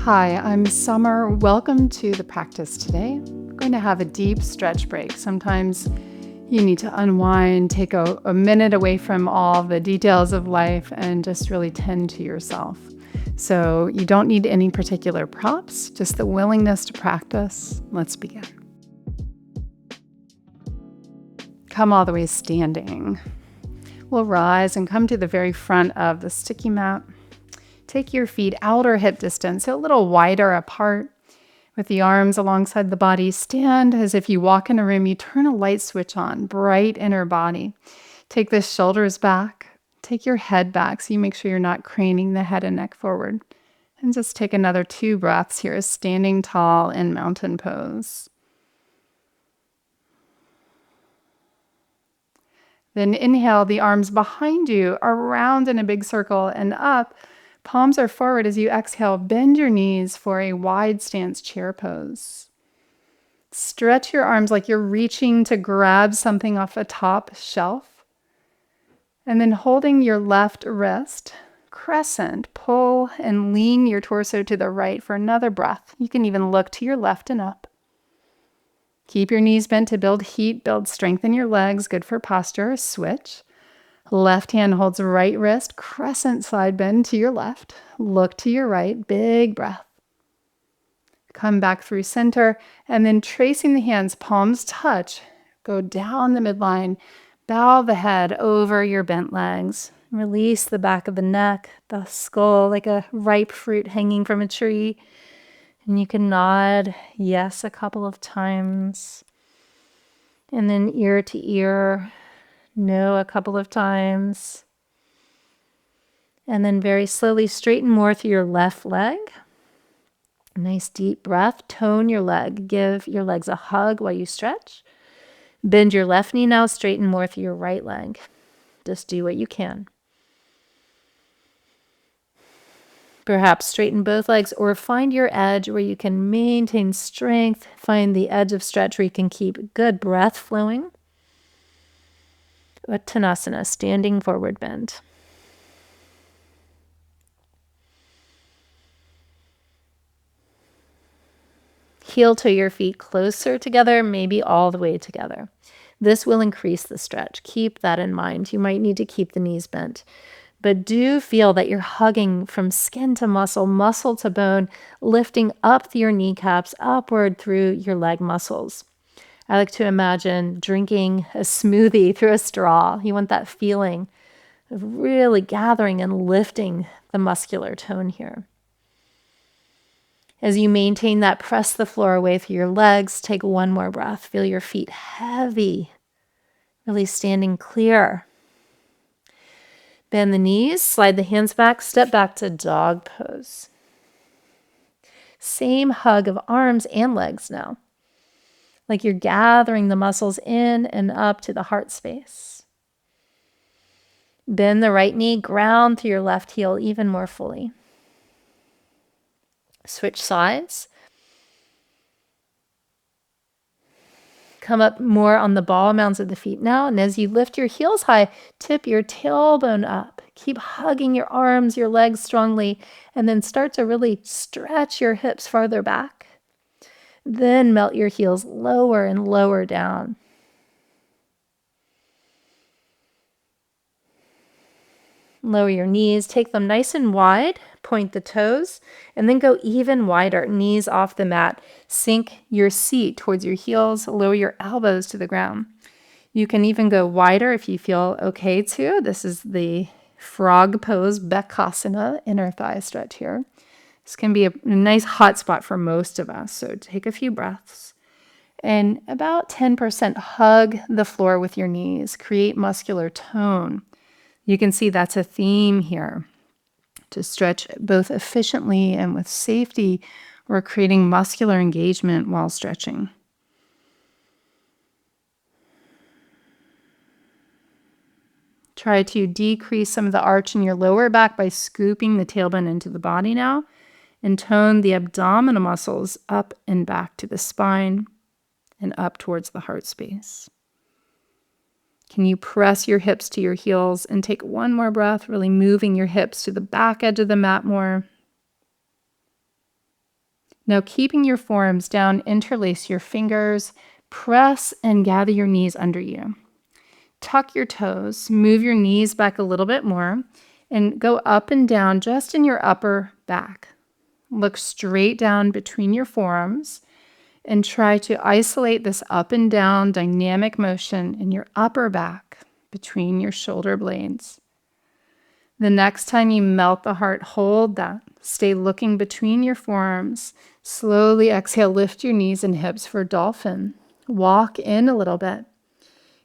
Hi, I'm Summer. Welcome to the practice today. We're going to have a deep stretch break. Sometimes you need to unwind, take a minute away from all the details of life and just really tend to yourself. So you don't need any particular props, just the willingness to practice. Let's begin. Come all the way standing. We'll rise and come to the very front of the sticky mat. Take your feet outer hip distance, so a little wider apart with the arms alongside the body. Stand as if you walk in a room, you turn a light switch on, bright inner body. Take the shoulders back, take your head back so you make sure you're not craning the head and neck forward. And just take another 2 breaths here, standing tall in mountain pose. Then inhale, the arms behind you, around in a big circle and up. Palms are forward as you exhale. Bend your knees for a wide stance chair pose. Stretch your arms like you're reaching to grab something off a top shelf. And then holding your left wrist, crescent, pull and lean your torso to the right for another breath. You can even look to your left and up. Keep your knees bent to build heat, build strength in your legs. Good for posture. Switch. Left hand holds right wrist, crescent side bend to your left. Look to your right, big breath. Come back through center, and then tracing the hands, palms touch. Go down the midline, bow the head over your bent legs. Release the back of the neck, the skull like a ripe fruit hanging from a tree. And you can nod yes a couple of times. And then ear to ear. No a couple of times. And then very slowly straighten more through your left leg. Nice deep breath. Tone your leg. Give your legs a hug while you stretch. Bend your left knee now. Straighten more through your right leg. Just do what you can. Perhaps straighten both legs or find your edge where you can maintain strength. Find the edge of stretch where you can keep good breath flowing. Uttanasana, standing forward bend. Heel to your feet closer together, maybe all the way together. This will increase the stretch. Keep that in mind. You might need to keep the knees bent. But do feel that you're hugging from skin to muscle, muscle to bone, lifting up your kneecaps, upward through your leg muscles. I like to imagine drinking a smoothie through a straw. You want that feeling of really gathering and lifting the muscular tone here. As you maintain that, press the floor away through your legs. Take one more breath. Feel your feet heavy, really standing clear. Bend the knees, slide the hands back, step back to dog pose. Same hug of arms and legs now. Like you're gathering the muscles in and up to the heart space. Bend the right knee, ground through your left heel even more fully. Switch sides. Come up more on the ball mounds of the feet now. And as you lift your heels high, tip your tailbone up. Keep hugging your arms, your legs strongly, and then start to really stretch your hips farther back. Then melt your heels lower and lower down. Lower your knees, take them nice and wide, point the toes, and then go even wider, knees off the mat. Sink your seat towards your heels, lower your elbows to the ground. You can even go wider if you feel okay to. This is the frog pose, Bekasana, inner thigh stretch here. This can be a nice hot spot for most of us, so take a few breaths. And about 10% hug the floor with your knees. Create muscular tone. You can see that's a theme here. To stretch both efficiently and with safety, we're creating muscular engagement while stretching. Try to decrease some of the arch in your lower back by scooping the tailbone into the body now. And tone the abdominal muscles up and back to the spine and up towards the heart space. Can you press your hips to your heels and take one more breath, really moving your hips to the back edge of the mat more. Now, keeping your forearms down, interlace your fingers, press and gather your knees under you. Tuck your toes, move your knees back a little bit more, and go up and down just in your upper back. Look straight down between your forearms and try to isolate this up and down dynamic motion in your upper back between your shoulder blades. The next time you melt the heart, hold that. Stay looking between your forearms. Slowly exhale, lift your knees and hips for Dolphin. Walk in a little bit.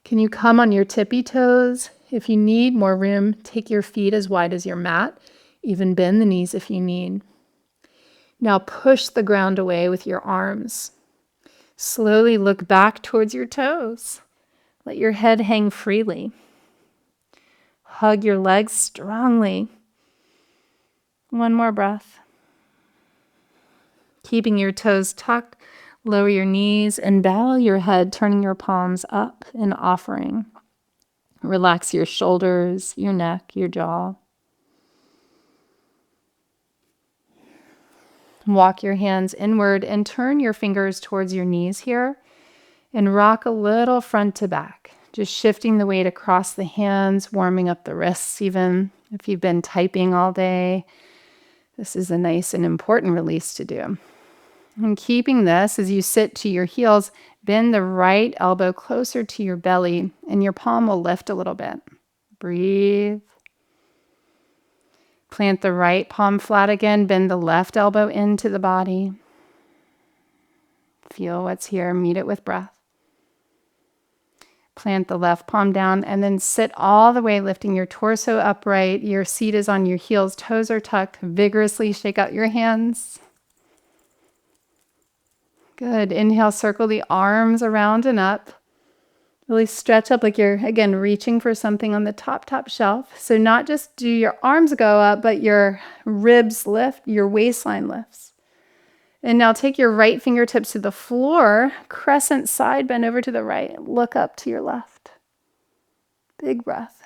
Can you come on your tippy toes? If you need more room, take your feet as wide as your mat. Even bend the knees if you need. Now push the ground away with your arms. Slowly look back towards your toes. Let your head hang freely. Hug your legs strongly. One more breath. Keeping your toes tucked, lower your knees and bow your head, turning your palms up in offering. Relax your shoulders, your neck, your jaw. Walk your hands inward and turn your fingers towards your knees here and rock a little front to back. Just shifting the weight across the hands, warming up the wrists even. If you've been typing all day, this is a nice and important release to do. And keeping this as you sit to your heels, bend the right elbow closer to your belly and your palm will lift a little bit. Breathe. Plant the right palm flat again, bend the left elbow into the body. Feel what's here, meet it with breath. Plant the left palm down and then sit all the way, lifting your torso upright. Your seat is on your heels, toes are tucked. Vigorously shake out your hands. Good. Inhale, circle the arms around and up. Really stretch up like you're, again, reaching for something on the top shelf. So not just do your arms go up, but your ribs lift, your waistline lifts. And now take your right fingertips to the floor, crescent side bend over to the right, look up to your left. Big breath.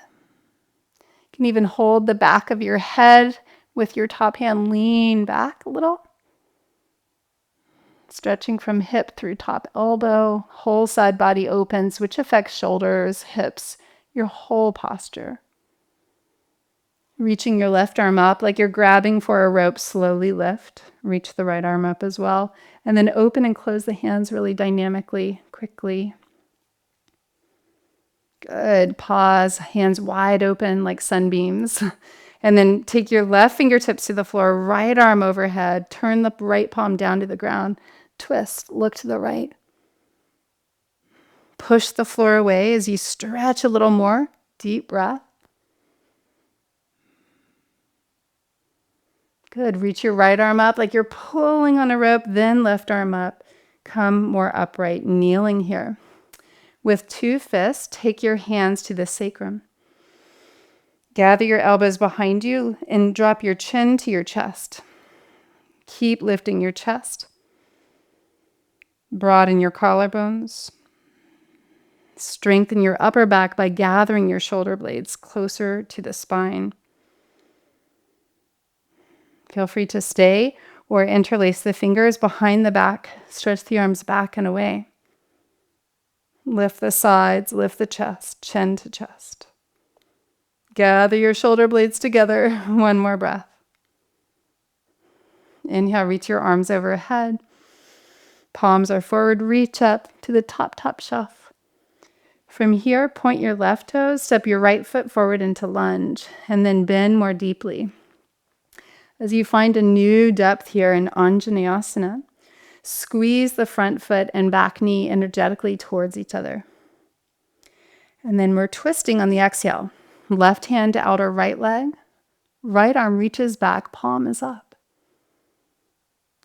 You can even hold the back of your head with your top hand, lean back a little. Stretching from hip through top elbow, whole side body opens, which affects shoulders, hips, your whole posture. Reaching your left arm up like you're grabbing for a rope, slowly lift. Reach the right arm up as well. And then open and close the hands really dynamically, quickly. Good. Pause, hands wide open like sunbeams. And then take your left fingertips to the floor, right arm overhead, turn the right palm down to the ground, twist, look to the right. Push the floor away as you stretch a little more. Deep breath. Good. Reach your right arm up like you're pulling on a rope, then left arm up. Come more upright, kneeling here. With two fists, take your hands to the sacrum. Gather your elbows behind you and drop your chin to your chest. Keep lifting your chest. Broaden your collarbones. Strengthen your upper back by gathering your shoulder blades closer to the spine. Feel free to stay or interlace the fingers behind the back. Stretch the arms back and away. Lift the sides, lift the chest, chin to chest. Gather your shoulder blades together. One more breath. Inhale, reach your arms overhead. Palms are forward, reach up to the top shelf. From here, point your left toes, step your right foot forward into lunge, and then bend more deeply. As you find a new depth here in Anjaneyasana, squeeze the front foot and back knee energetically towards each other. And then we're twisting on the exhale. Left hand to outer right leg. Right arm reaches back, palm is up.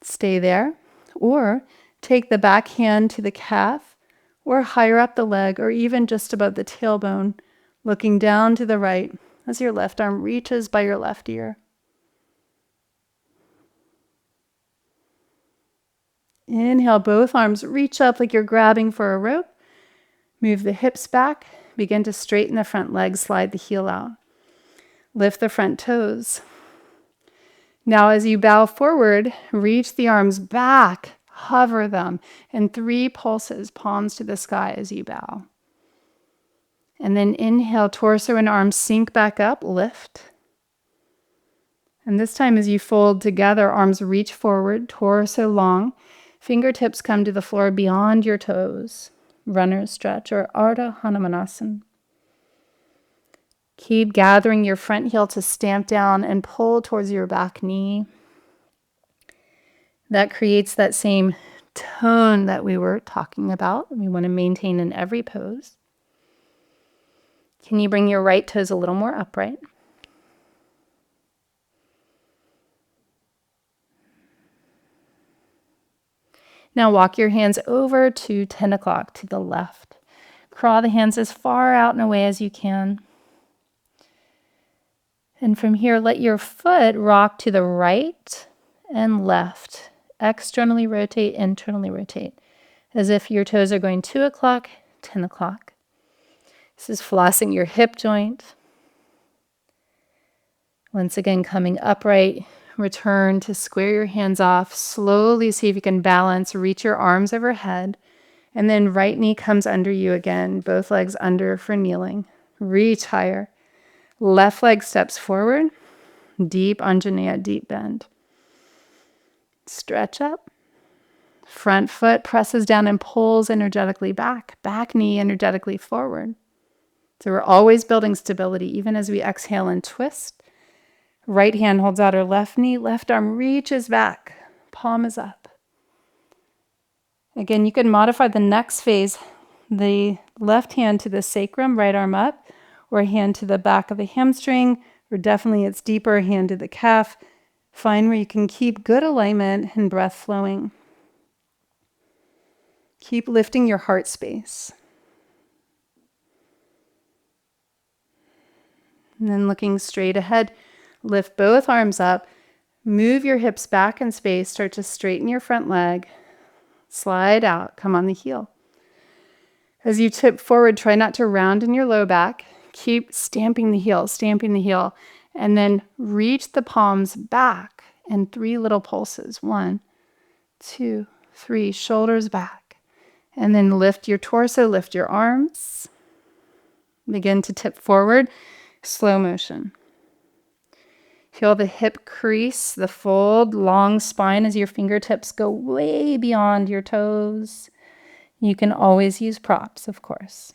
Stay there. Or take the back hand to the calf or higher up the leg or even just above the tailbone, looking down to the right as your left arm reaches by your left ear. Inhale, both arms reach up like you're grabbing for a rope. Move the hips back. Begin to straighten the front leg, slide the heel out. Lift the front toes. Now, as you bow forward, reach the arms back, hover them in 3 pulses, palms to the sky as you bow. And then inhale, torso and arms sink back up, lift. And this time as you fold together, arms reach forward, torso long, fingertips come to the floor beyond your toes. Runner's stretch or Ardha Hanumanasana. Keep gathering your front heel to stamp down and pull towards your back knee. That creates that same tone that we were talking about. We want to maintain in every pose. Can you bring your right toes a little more upright? Now walk your hands over to 10 o'clock to the left. Crawl the hands as far out and away as you can. And from here, let your foot rock to the right and left. Externally rotate, internally rotate. As if your toes are going 2 o'clock, 10 o'clock. This is flossing your hip joint. Once again, coming upright, return to square your hands off. Slowly see if you can balance, reach your arms overhead. And then right knee comes under you again, both legs under for kneeling. Reach higher. Left leg steps forward. Deep Anjaneya, deep bend. Stretch up. Front foot presses down and pulls energetically back. Back knee energetically forward. So we're always building stability, even as we exhale and twist. Right hand holds out our left knee. Left arm reaches back. Palm is up. Again, you can modify the next phase. The left hand to the sacrum, right arm up, or hand to the back of the hamstring, or definitely it's deeper, hand to the calf. Find where you can keep good alignment and breath flowing. Keep lifting your heart space. And then looking straight ahead, lift both arms up, move your hips back in space, start to straighten your front leg, slide out, come on the heel. As you tip forward, try not to round in your low back. Keep stamping the heel, and then reach the palms back in 3 little pulses. 1, 2, 3, shoulders back. And then lift your torso, lift your arms. Begin to tip forward, slow motion. Feel the hip crease, the fold, long spine as your fingertips go way beyond your toes. You can always use props, of course.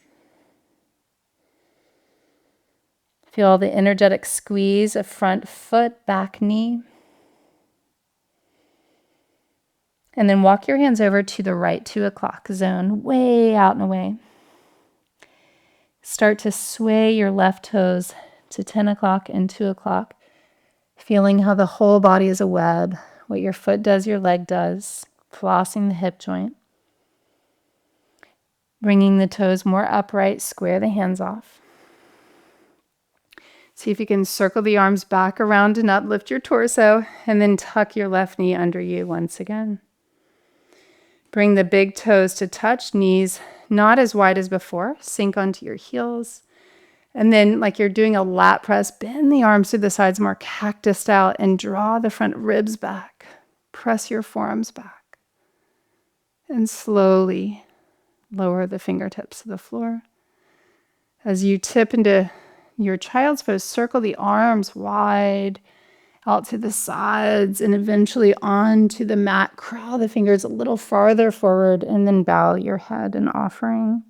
Feel the energetic squeeze of front foot, back knee. And then walk your hands over to the right 2 o'clock zone, way out and away. Start to sway your left toes to 10 o'clock and 2 o'clock, feeling how the whole body is a web. What your foot does, your leg does, flossing the hip joint. Bringing the toes more upright, square the hands off. See if you can circle the arms back around and up, lift your torso, and then tuck your left knee under you once again. Bring the big toes to touch, knees not as wide as before. Sink onto your heels. And then, like you're doing a lat press, bend the arms to the sides more cactus style and draw the front ribs back. Press your forearms back. And slowly lower the fingertips to the floor. As you tip into your child's pose, circle the arms wide out to the sides and eventually onto the mat. Crawl the fingers a little farther forward and then bow your head in offering.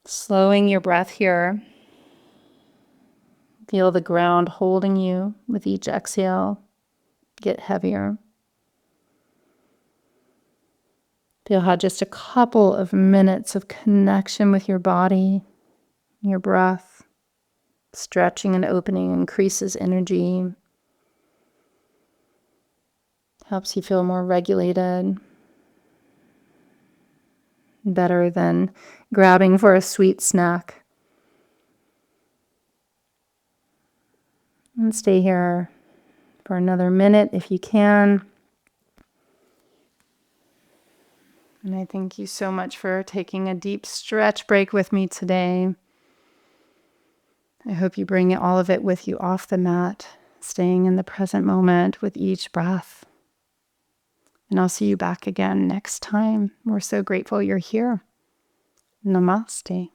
Slowing your breath here. Feel the ground holding you with each exhale. Get heavier. Feel how just a couple of minutes of connection with your body, your breath, stretching and opening increases energy, helps you feel more regulated, better than grabbing for a sweet snack. And stay here for another minute if you can. And I thank you so much for taking a deep stretch break with me today. I hope you bring all of it with you off the mat. staying in the present moment with each breath. And I'll see you back again next time. We're so grateful you're here. Namaste.